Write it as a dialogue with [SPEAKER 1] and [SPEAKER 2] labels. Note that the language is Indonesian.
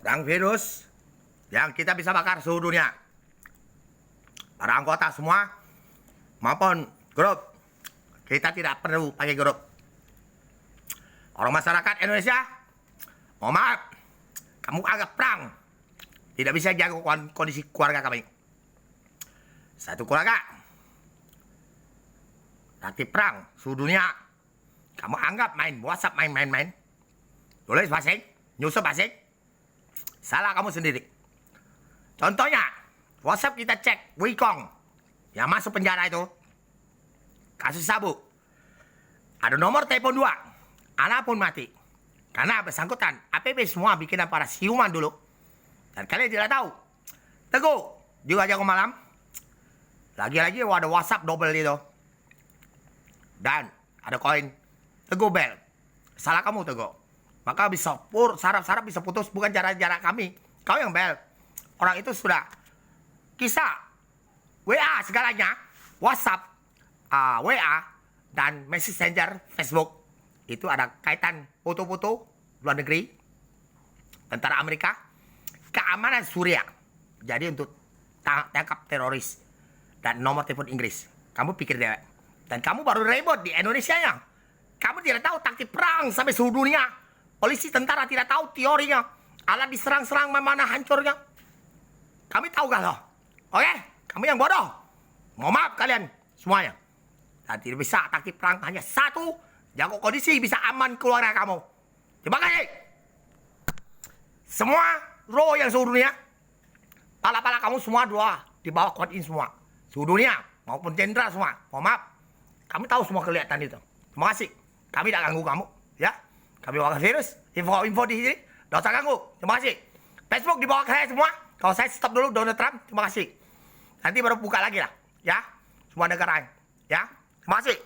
[SPEAKER 1] Perang virus yang kita bisa bakar seluruh dunia. Para anggota semua maupun grup, kita tidak perlu pakai grup. Orang masyarakat Indonesia, mohon maaf, kamu anggap perang tidak bisa jaga kondisi keluarga kami. Satu keluarga nanti perang seluruh dunia, kamu anggap main WhatsApp, main, tulis basing, nyusup basing, salah kamu sendiri. Contohnya WhatsApp kita cek Wikong yang masuk penjara itu, kasus sabu, ada nomor telepon 2, anak pun mati karena bersangkutan APB semua bikinan para siuman dulu. Dan kalian tidak tahu, Teguh juga jago malam, lagi-lagi ada WhatsApp double itu, dan ada koin Teguh Bel. Salah kamu Teguh, maka bisa saraf bisa putus, bukan jarak kami, kau yang bel. Orang itu sudah kisah WA segalanya, WhatsApp, WA, dan Messenger, Facebook. Itu ada kaitan foto-foto luar negeri, tentara Amerika, keamanan Suriah. Jadi untuk tangkap teroris, dan nomor telepon Inggris. Kamu pikir dewek. Dan kamu baru ribut di Indonesia nya. Kamu tidak tahu taktik perang sampai seluruh dunia. Polisi tentara tidak tahu teorinya. Alat diserang-serang mana hancurnya. Kami tahu gak loh? Oke? Kamu yang bodoh. Mohon maaf kalian semuanya. Dan tidak bisa taktik perang hanya satu. Jago kondisi bisa aman keluarga kamu. Terima kasih. Semua roh yang seluruh dunia, pala-pala kamu semua dua di bawah koin semua. Seluruh dunia maupun jenderal semua. Mohon maaf. Kami tahu semua kelihatan itu. Terima kasih. Kami tidak ganggu kamu. Ya. Kami bawa virus. Info di sini. Tidak usah ganggu. Terima kasih. Facebook dibawa ke saya semua. Kalau saya stop dulu Donald Trump. Terima kasih. Nanti baru buka lagi lah. Ya. Semua negara. Ya. Terima kasih.